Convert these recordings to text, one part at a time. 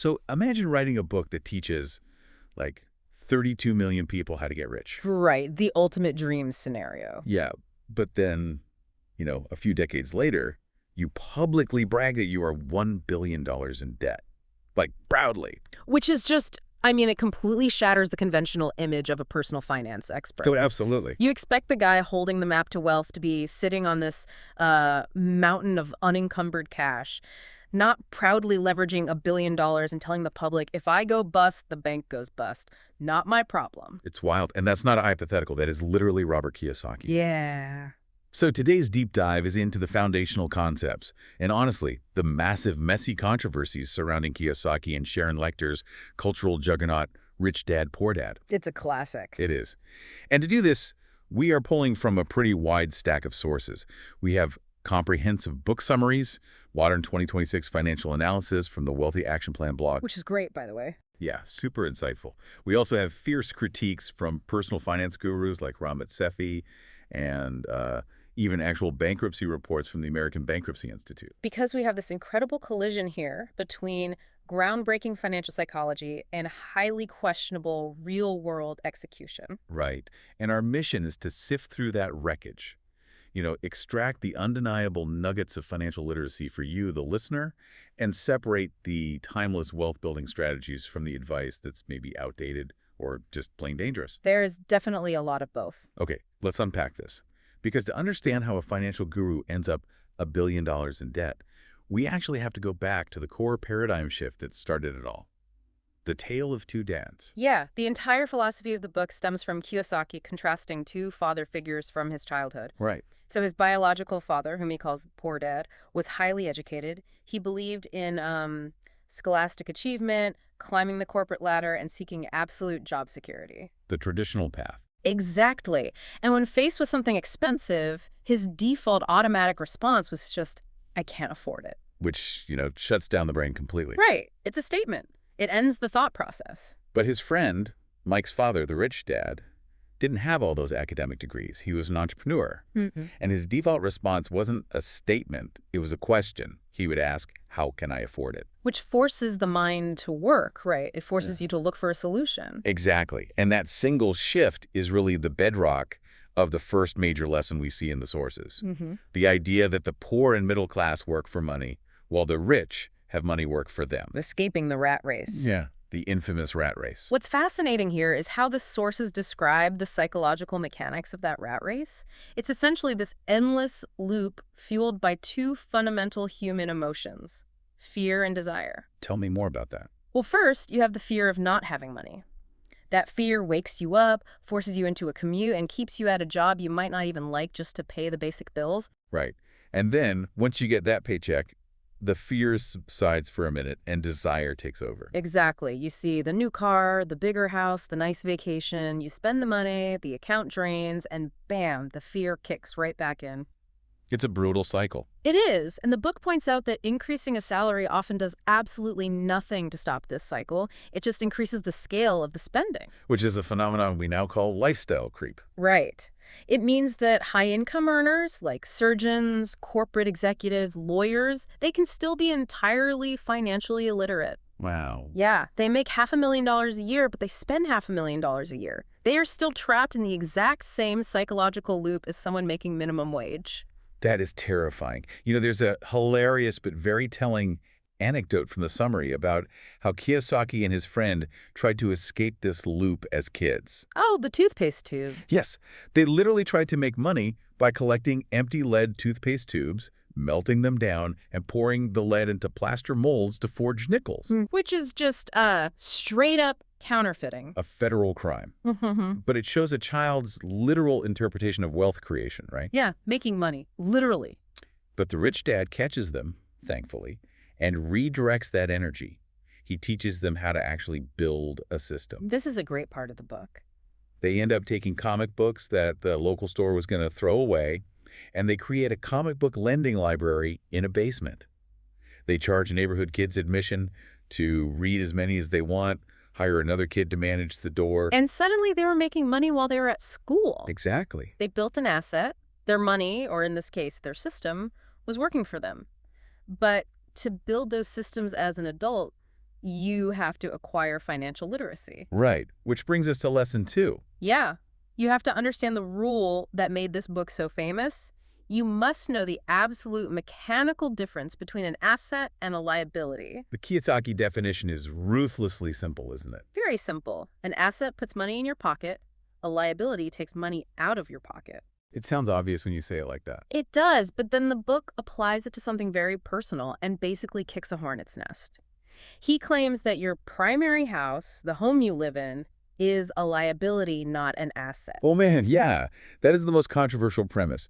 So imagine writing a book that teaches, like, 32 million people how to get rich. Right, the ultimate dream scenario. Yeah, but then, a few decades later, you publicly brag that you are $1 billion in debt. Like, proudly. Which is just, I mean, it completely shatters the conventional image of a personal finance expert. Oh, absolutely. You expect the guy holding the map to wealth to be sitting on this mountain of unencumbered cash, not proudly leveraging $1 billion and telling the public, if I go bust, the bank goes bust. Not my problem. It's wild. And that's not a hypothetical. That is literally Robert Kiyosaki. Yeah. So today's deep dive is into the foundational concepts, and honestly, the massive, messy controversies surrounding Kiyosaki and Sharon Lecter's cultural juggernaut, Rich Dad, Poor Dad. It's a classic. It is. And to do this, we are pulling from a pretty wide stack of sources. We have comprehensive book summaries, modern 2026 financial analysis from the Wealthy Action Plan blog. Which is great, by the way. Yeah, super insightful. We also have fierce critiques from personal finance gurus like Ramit Sethi and even actual bankruptcy reports from the American Bankruptcy Institute. Because we have this incredible collision here between groundbreaking financial psychology and highly questionable real-world execution. Right. And our mission is to sift through that wreckage, extract the undeniable nuggets of financial literacy for you, the listener, and separate the timeless wealth-building strategies from the advice that's maybe outdated or just plain dangerous. There's definitely a lot of both. Okay, let's unpack this. Because to understand how a financial guru ends up $1 billion in debt, we actually have to go back to the core paradigm shift that started it all. The Tale of Two Dads. Yeah, the entire philosophy of the book stems from Kiyosaki contrasting two father figures from his childhood. Right. So his biological father, whom he calls the poor dad, was highly educated. He believed in scholastic achievement, climbing the corporate ladder, and seeking absolute job security. The traditional path. Exactly. And when faced with something expensive, his default automatic response was just, I can't afford it. Which, shuts down the brain completely. Right. It's a statement. It ends the thought process. But his friend, Mike's father, the rich dad, didn't have all those academic degrees. He was an entrepreneur. Mm-hmm. And his default response wasn't a statement. It was a question. He would ask, how can I afford it? Which forces the mind to work, right? It forces you to look for a solution. Exactly. And that single shift is really the bedrock of the first major lesson we see in the sources. Mm-hmm. The idea that the poor and middle class work for money, while the rich have money work for them. Escaping the rat race. Yeah. The infamous rat race. What's fascinating here is how the sources describe the psychological mechanics of that rat race. It's essentially this endless loop fueled by two fundamental human emotions, fear and desire. Tell me more about that. Well, first, you have the fear of not having money. That fear wakes you up, forces you into a commute, and keeps you at a job you might not even like just to pay the basic bills. Right. And then, once you get that paycheck, the fear subsides for a minute and desire takes over. Exactly. You see the new car, the bigger house, the nice vacation, you spend the money, the account drains, and bam, the fear kicks right back in. It's a brutal cycle. It is, and the book points out that increasing a salary often does absolutely nothing to stop this cycle. It just increases the scale of the spending. Which is a phenomenon we now call lifestyle creep. Right. It means that high-income earners, like surgeons, corporate executives, lawyers, they can still be entirely financially illiterate. Wow. Yeah, they make $500,000 a year, but they spend $500,000 a year. They are still trapped in the exact same psychological loop as someone making minimum wage. That is terrifying. There's a hilarious but very telling anecdote from the summary about how Kiyosaki and his friend tried to escape this loop as kids. Oh, the toothpaste tube. Yes, they literally tried to make money by collecting empty lead toothpaste tubes, melting them down, and pouring the lead into plaster molds to forge nickels. Which is just straight up counterfeiting. A federal crime. But it shows a child's literal interpretation of wealth creation, right? Yeah, making money, literally. But the rich dad catches them, thankfully, and redirects that energy. He teaches them how to actually build a system. This is a great part of the book. They end up taking comic books that the local store was going to throw away, and they create a comic book lending library in a basement. They charge neighborhood kids admission to read as many as they want, hire another kid to manage the door. And suddenly they were making money while they were at school. Exactly. They built an asset. Their money, or in this case, their system, was working for them. But to build those systems as an adult, You have to acquire financial literacy. Right, which brings us to lesson 2. Yeah, you have to understand the rule that made this book so famous. You must know the absolute mechanical difference between an asset and a liability. The Kiyosaki definition is ruthlessly simple, isn't it? Very simple. An asset puts money in your pocket. A liability takes money out of your pocket. It sounds obvious when you say it like that. It does, but then the book applies it to something very personal and basically kicks a hornet's nest. He claims that your primary house, the home you live in, is a liability, not an asset. Oh man, yeah, that is the most controversial premise.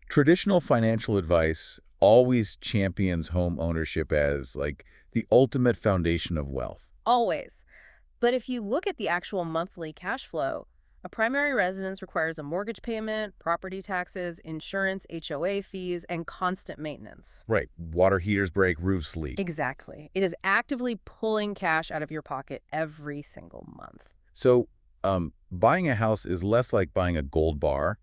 Traditional financial advice always champions home ownership as, like, the ultimate foundation of wealth. Always. But if you look at the actual monthly cash flow, a primary residence requires a mortgage payment, property taxes, insurance, HOA fees, and constant maintenance. Right, water heaters break, roofs leak. Exactly. It is actively pulling cash out of your pocket every single month. So, buying a house is less like buying a gold bar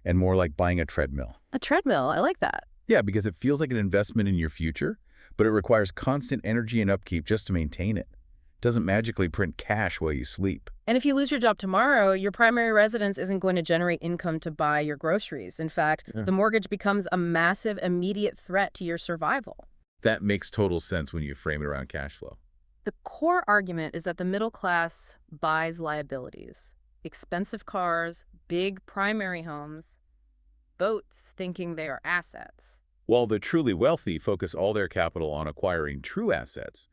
and more like buying a treadmill. A treadmill, I like that. Yeah, because it feels like an investment in your future, but it requires constant energy and upkeep just to maintain it. It doesn't magically print cash while you sleep. And if you lose your job tomorrow, your primary residence isn't going to generate income to buy your groceries. In fact, Yeah. the mortgage becomes a massive immediate threat to your survival. That makes total sense when you frame it around cash flow. The core argument is that the middle class buys liabilities. Expensive cars, big primary homes, boats thinking they are assets. While the truly wealthy focus all their capital on acquiring true assets,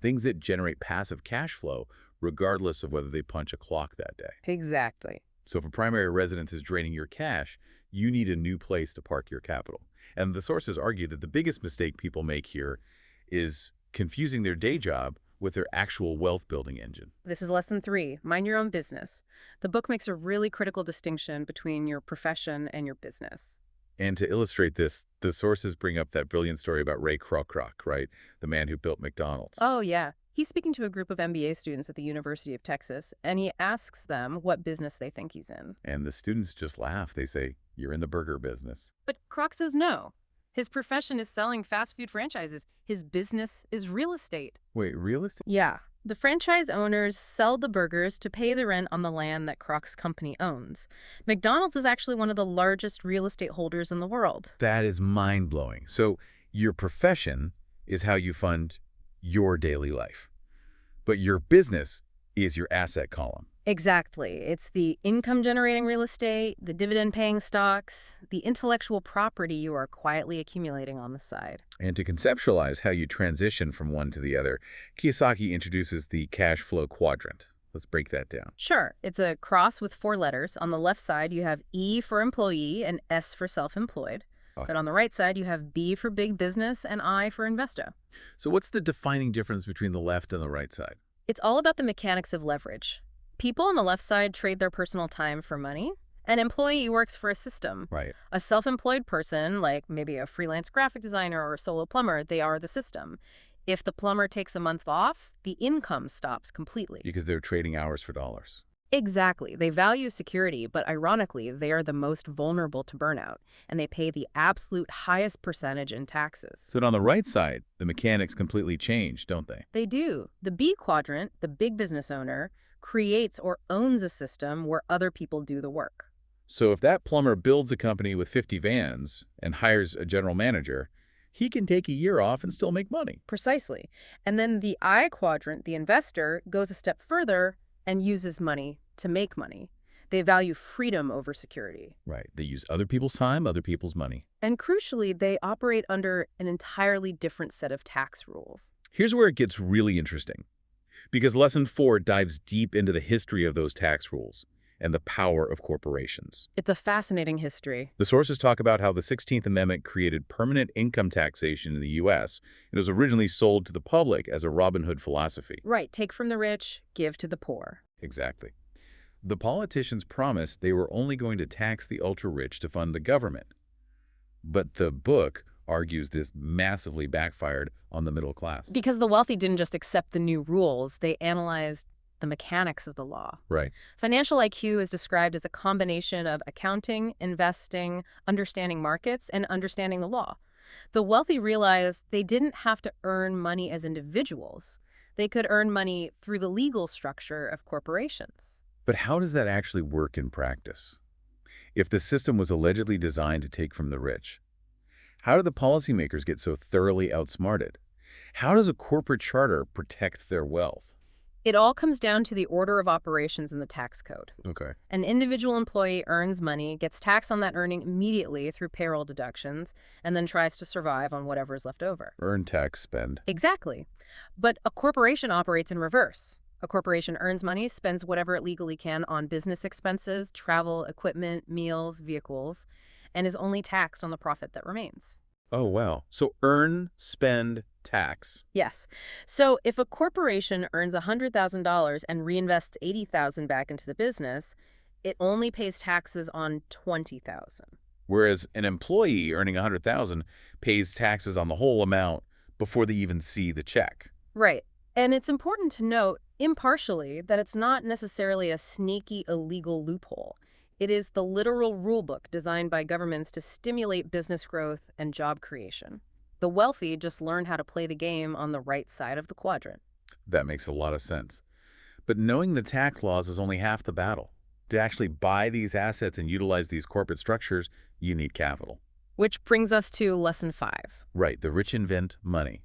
things that generate passive cash flow, regardless of whether they punch a clock that day. Exactly. So if a primary residence is draining your cash, you need a new place to park your capital. And the sources argue that the biggest mistake people make here is confusing their day job with their actual wealth-building engine. This is lesson 3, mind your own business. The book makes a really critical distinction between your profession and your business. And to illustrate this, the sources bring up that brilliant story about Ray Kroc, right? The man who built McDonald's. Oh, yeah. He's speaking to a group of MBA students at the University of Texas, and he asks them what business they think he's in. And the students just laugh. They say, "You're in the burger business." But Kroc says no. His profession is selling fast food franchises. His business is real estate. Wait, real estate? Yeah. The franchise owners sell the burgers to pay the rent on the land that Kroc's company owns. McDonald's is actually one of the largest real estate holders in the world. That is mind-blowing. So your profession is how you fund your daily life. But your business is your asset column. Exactly. It's the income-generating real estate, the dividend-paying stocks, the intellectual property you are quietly accumulating on the side. And to conceptualize how you transition from one to the other, Kiyosaki introduces the cash flow quadrant. Let's break that down. Sure, it's a cross with 4 letters. On the left side, you have E for employee and S for self-employed. Oh. But on the right side, you have B for big business and I for investor. So what's the defining difference between the left and the right side? It's all about the mechanics of leverage. People on the left side trade their personal time for money. An employee works for a system. Right. A self-employed person, like maybe a freelance graphic designer or a solo plumber, they are the system. If the plumber takes a month off, the income stops completely. Because they're trading hours for dollars. Exactly. They value security, but ironically, they are the most vulnerable to burnout, and they pay the absolute highest percentage in taxes. So on the right side, the mechanics completely change, don't they? They do. The B quadrant, the big business owner, creates or owns a system where other people do the work. So if that plumber builds a company with 50 vans and hires a general manager, he can take a year off and still make money. Precisely. And then the I quadrant, the investor, goes a step further and uses money to make money. They value freedom over security. Right. They use other people's time, other people's money. And crucially, they operate under an entirely different set of tax rules. Here's where it gets really interesting. Because lesson 4 dives deep into the history of those tax rules and the power of corporations. It's a fascinating history. The sources talk about how the 16th Amendment created permanent income taxation in the U.S. It was originally sold to the public as a Robin Hood philosophy. Right, take from the rich, give to the poor. Exactly. The politicians promised they were only going to tax the ultra-rich to fund the government. But the book argues this massively backfired on the middle class. Because the wealthy didn't just accept the new rules, they analyzed the mechanics of the law. Right. Financial IQ is described as a combination of accounting, investing, understanding markets, and understanding the law. The wealthy realized they didn't have to earn money as individuals. They could earn money through the legal structure of corporations. But how does that actually work in practice? If the system was allegedly designed to take from the rich, how do the policymakers get so thoroughly outsmarted? How does a corporate charter protect their wealth? It all comes down to the order of operations in the tax code. Okay. An individual employee earns money, gets taxed on that earning immediately through payroll deductions, and then tries to survive on whatever is left over. Earn, tax, spend. Exactly. But a corporation operates in reverse. A corporation earns money, spends whatever it legally can on business expenses, travel, equipment, meals, vehicles, and is only taxed on the profit that remains. Oh, wow. So earn, spend, tax. Yes. So if a corporation earns $100,000 and reinvests $80,000 back into the business, it only pays taxes on $20,000. Whereas an employee earning $100,000 pays taxes on the whole amount before they even see the check. Right. And it's important to note, impartially, that it's not necessarily a sneaky, illegal loophole. It is the literal rulebook designed by governments to stimulate business growth and job creation. The wealthy just learn how to play the game on the right side of the quadrant. That makes a lot of sense. But knowing the tax laws is only half the battle. To actually buy these assets and utilize these corporate structures, you need capital. Which brings us to lesson 5. Right, the rich invent money.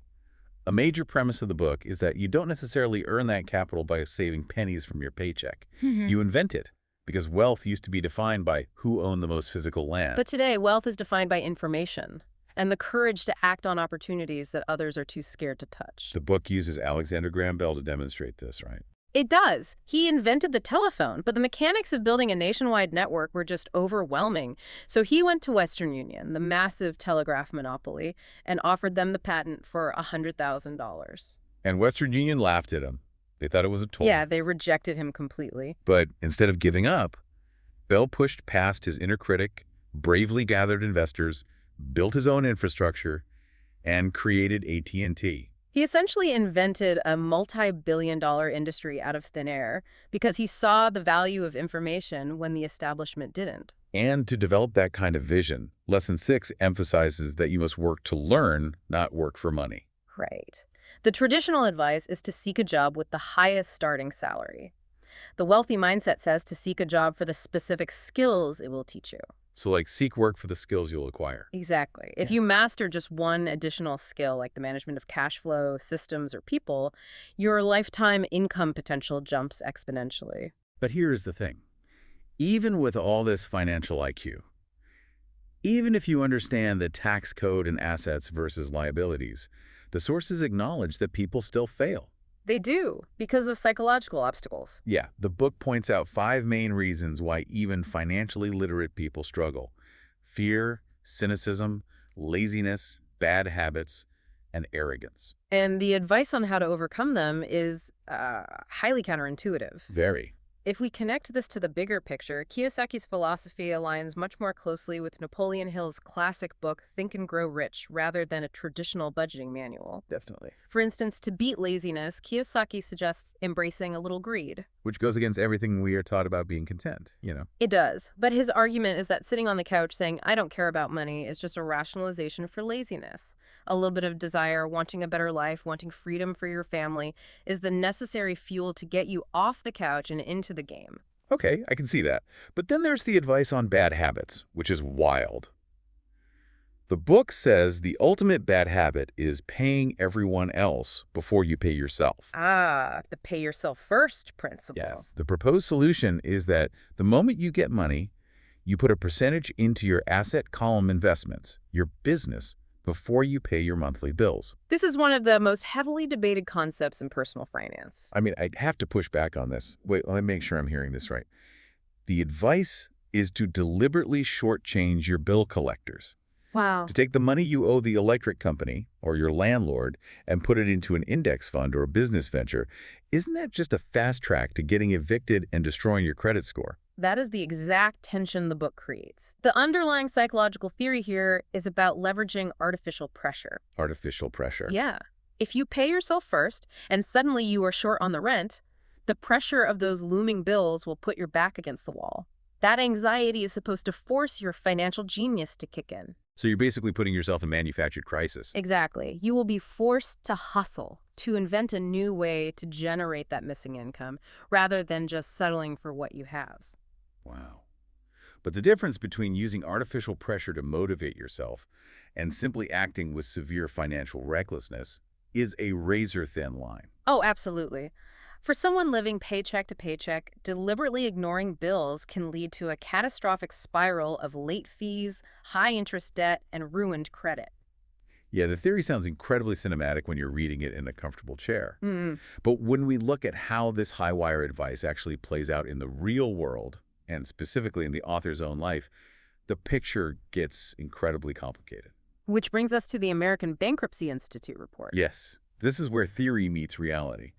A major premise of the book is that you don't necessarily earn that capital by saving pennies from your paycheck. You invent it, because wealth used to be defined by who owned the most physical land. But today, wealth is defined by information and the courage to act on opportunities that others are too scared to touch. The book uses Alexander Graham Bell to demonstrate this, right? It does. He invented the telephone, but the mechanics of building a nationwide network were just overwhelming. So he went to Western Union, the massive telegraph monopoly, and offered them the patent for $100,000. And Western Union laughed at him. They thought it was a toy. Yeah, they rejected him completely. But instead of giving up, Bell pushed past his inner critic, bravely gathered investors, built his own infrastructure, and created AT&T. He essentially invented a multi-billion-dollar industry out of thin air because he saw the value of information when the establishment didn't. And to develop that kind of vision, Lesson 6 emphasizes that you must work to learn, not work for money. Right. The traditional advice is to seek a job with the highest starting salary. The wealthy mindset says to seek a job for the specific skills it will teach you. So like seek work for the skills you'll acquire. Exactly. If you master just one additional skill, like the management of cash flow, systems, or people, your lifetime income potential jumps exponentially. But here's the thing. Even with all this financial IQ, even if you understand the tax code and assets versus liabilities, the sources acknowledge that people still fail. They do, because of psychological obstacles. Yeah, the book points out 5 main reasons why even financially literate people struggle. Fear, cynicism, laziness, bad habits, and arrogance. And the advice on how to overcome them is highly counterintuitive. Very. If we connect this to the bigger picture, Kiyosaki's philosophy aligns much more closely with Napoleon Hill's classic book, Think and Grow Rich, rather than a traditional budgeting manual. Definitely. For instance, to beat laziness, Kiyosaki suggests embracing a little greed. Which goes against everything we are taught about being content, It does, but his argument is that sitting on the couch saying, I don't care about money, is just a rationalization for laziness. A little bit of desire, wanting a better life, wanting freedom for your family, is the necessary fuel to get you off the couch and into the game. Okay, I can see that. But then there's the advice on bad habits, which is wild. The book says the ultimate bad habit is paying everyone else before you pay yourself. Ah, the pay yourself first principle. Yes. The proposed solution is that the moment you get money, you put a percentage into your asset column investments, your business, before you pay your monthly bills. This is one of the most heavily debated concepts in personal finance. I mean, I have to push back on this. Wait, let me make sure I'm hearing this right. The advice is to deliberately shortchange your bill collectors. Wow. To take the money you owe the electric company or your landlord and put it into an index fund or a business venture, isn't that just a fast track to getting evicted and destroying your credit score? That is the exact tension the book creates. The underlying psychological theory here is about leveraging artificial pressure. Artificial pressure. Yeah. If you pay yourself first and suddenly you are short on the rent, the pressure of those looming bills will put your back against the wall. That anxiety is supposed to force your financial genius to kick in. So you're basically putting yourself in manufactured crisis. Exactly. You will be forced to hustle, to invent a new way to generate that missing income rather than just settling for what you have. Wow. But the difference between using artificial pressure to motivate yourself and simply acting with severe financial recklessness is a razor-thin line. Oh, absolutely. For someone living paycheck to paycheck, deliberately ignoring bills can lead to a catastrophic spiral of late fees, high interest debt, and ruined credit. Yeah, the theory sounds incredibly cinematic when you're reading it in a comfortable chair. Mm. But when we look at how this high-wire advice actually plays out in the real world, and specifically in the author's own life, the picture gets incredibly complicated. Which brings us to the American Bankruptcy Institute report. Yes, this is where theory meets reality.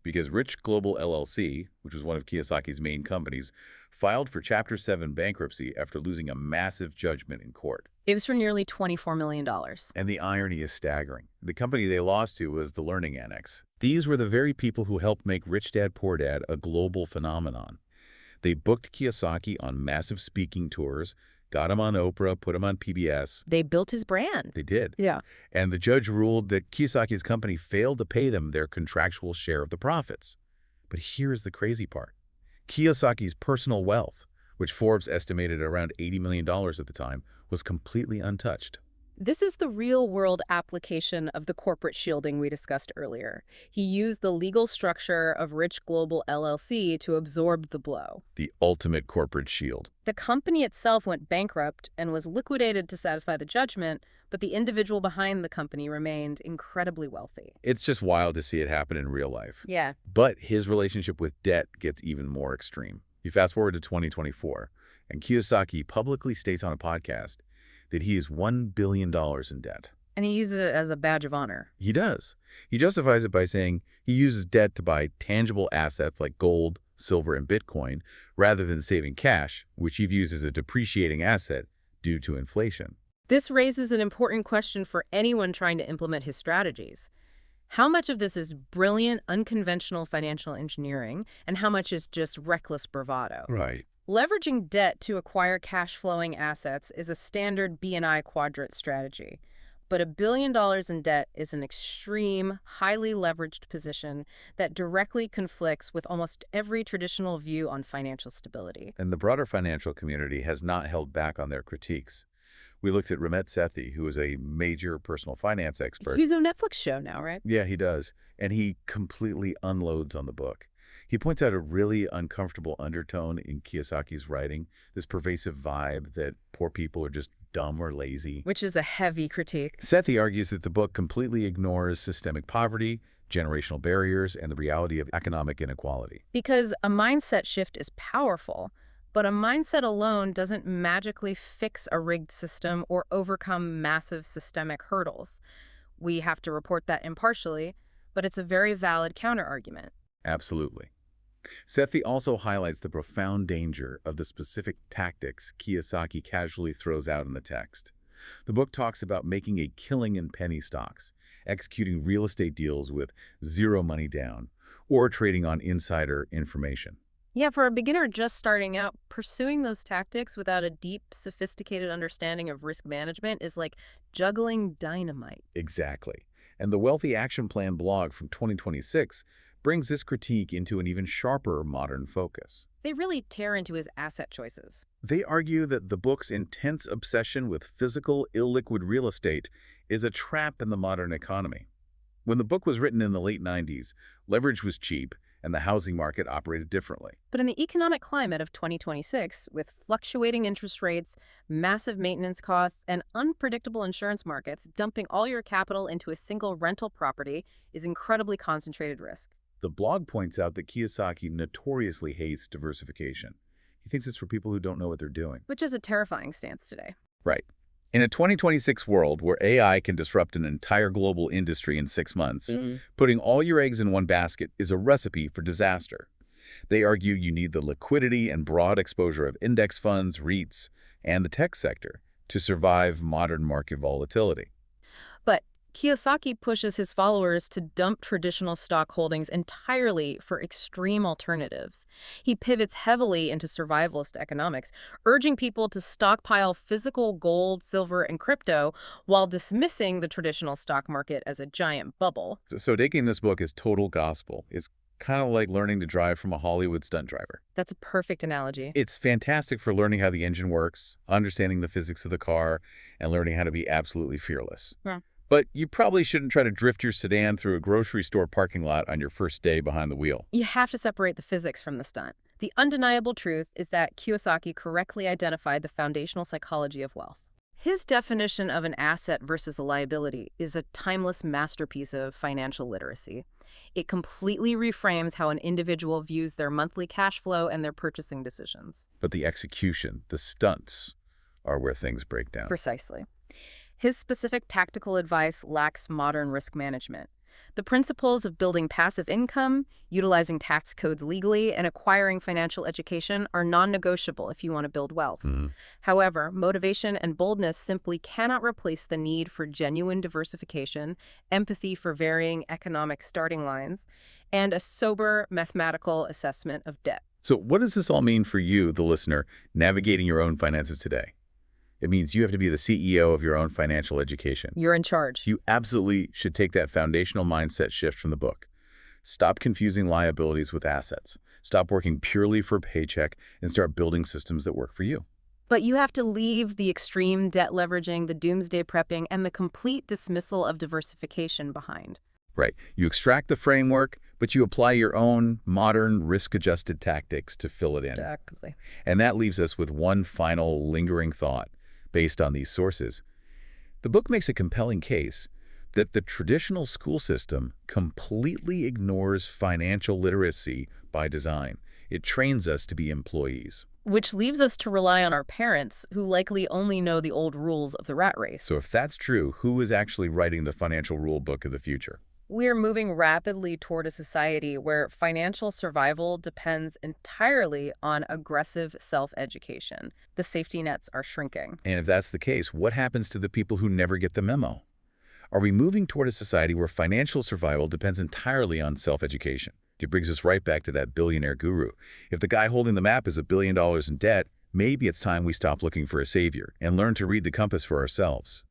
Because Rich Global LLC, which was one of Kiyosaki's main companies, filed for Chapter 7 bankruptcy after losing a massive judgment in court. It was for nearly $24 million. And the irony is staggering. The company they lost to was the Learning Annex. These were the very people who helped make Rich Dad Poor Dad a global phenomenon. They booked Kiyosaki on massive speaking tours, got him on Oprah, put him on PBS. They built his brand. They did. Yeah. And the judge ruled that Kiyosaki's company failed to pay them their contractual share of the profits. But here's the crazy part. Kiyosaki's personal wealth, which Forbes estimated at around $80 million at the time, was completely untouched. This is the real-world application of the corporate shielding we discussed earlier. He used the legal structure of Rich Global LLC to absorb the blow. The ultimate corporate shield. The company itself went bankrupt and was liquidated to satisfy the judgment, but the individual behind the company remained incredibly wealthy. It's just wild to see it happen in real life. Yeah. But his relationship with debt gets even more extreme. You fast forward to 2024, and Kiyosaki publicly states on a podcast that he is $1 billion in debt. And he uses it as a badge of honor. He does. He justifies it by saying he uses debt to buy tangible assets like gold, silver, and Bitcoin, rather than saving cash, which he views as a depreciating asset due to inflation. This raises an important question for anyone trying to implement his strategies. How much of this is brilliant, unconventional financial engineering, and how much is just reckless bravado? Right. Leveraging debt to acquire cash-flowing assets is a standard B&I quadrant strategy. But $1 billion in debt is an extreme, highly leveraged position that directly conflicts with almost every traditional view on financial stability. And the broader financial community has not held back on their critiques. We looked at Ramit Sethi, who is a major personal finance expert. He's on a Netflix show now, right? Yeah, he does. And he completely unloads on the book. He points out a really uncomfortable undertone in Kiyosaki's writing, this pervasive vibe that poor people are just dumb or lazy. Which is a heavy critique. Sethi argues that the book completely ignores systemic poverty, generational barriers, and the reality of economic inequality. Because a mindset shift is powerful, but a mindset alone doesn't magically fix a rigged system or overcome massive systemic hurdles. We have to report that impartially, but it's a very valid counterargument. Absolutely. Sethi also highlights the profound danger of the specific tactics Kiyosaki casually throws out in the text. The book talks about making a killing in penny stocks, executing real estate deals with zero money down, or trading on insider information. Yeah, for a beginner just starting out, pursuing those tactics without a deep, sophisticated understanding of risk management is like juggling dynamite. Exactly. And the Wealthy Action Plan blog from 2026 brings this critique into an even sharper modern focus. They really tear into his asset choices. They argue that the book's intense obsession with physical, illiquid real estate is a trap in the modern economy. When the book was written in the late 90s, leverage was cheap and the housing market operated differently. But in the economic climate of 2026, with fluctuating interest rates, massive maintenance costs, and unpredictable insurance markets, dumping all your capital into a single rental property is incredibly concentrated risk. The blog points out that Kiyosaki notoriously hates diversification. He thinks it's for people who don't know what they're doing. Which is a terrifying stance today. Right. In a 2026 world where AI can disrupt an entire global industry in 6 months, putting all your eggs in one basket is a recipe for disaster. They argue you need the liquidity and broad exposure of index funds, REITs, and the tech sector to survive modern market volatility. But Kiyosaki pushes his followers to dump traditional stock holdings entirely for extreme alternatives. He pivots heavily into survivalist economics, urging people to stockpile physical gold, silver, and crypto while dismissing the traditional stock market as a giant bubble. So taking this book as total gospel is kind of like learning to drive from a Hollywood stunt driver. That's a perfect analogy. It's fantastic for learning how the engine works, understanding the physics of the car, and learning how to be absolutely fearless. Yeah. But you probably shouldn't try to drift your sedan through a grocery store parking lot on your first day behind the wheel. You have to separate the physics from the stunt. The undeniable truth is that Kiyosaki correctly identified the foundational psychology of wealth. His definition of an asset versus a liability is a timeless masterpiece of financial literacy. It completely reframes how an individual views their monthly cash flow and their purchasing decisions. But the execution, the stunts, are where things break down. Precisely. His specific tactical advice lacks modern risk management. The principles of building passive income, utilizing tax codes legally, and acquiring financial education are non-negotiable if you want to build wealth. However, motivation and boldness simply cannot replace the need for genuine diversification, empathy for varying economic starting lines, and a sober mathematical assessment of debt. So what does this all mean for you, the listener, navigating your own finances today? It means you have to be the CEO of your own financial education. You're in charge. You absolutely should take that foundational mindset shift from the book. Stop confusing liabilities with assets. Stop working purely for a paycheck and start building systems that work for you. But you have to leave the extreme debt leveraging, the doomsday prepping, and the complete dismissal of diversification behind. Right. You extract the framework, but you apply your own modern risk-adjusted tactics to fill it in. Exactly. And that leaves us with one final lingering thought based on these sources. The book makes a compelling case that the traditional school system completely ignores financial literacy by design. It trains us to be employees. Which leaves us to rely on our parents, who likely only know the old rules of the rat race. So if that's true, who is actually writing the financial rule book of the future? We're moving rapidly toward a society where financial survival depends entirely on aggressive self-education. The safety nets are shrinking. And if that's the case, what happens to the people who never get the memo? Are we moving toward a society where financial survival depends entirely on self-education? It brings us right back to that billionaire guru. If the guy holding the map is $1 billion in debt, maybe it's time we stop looking for a savior and learn to read the compass for ourselves.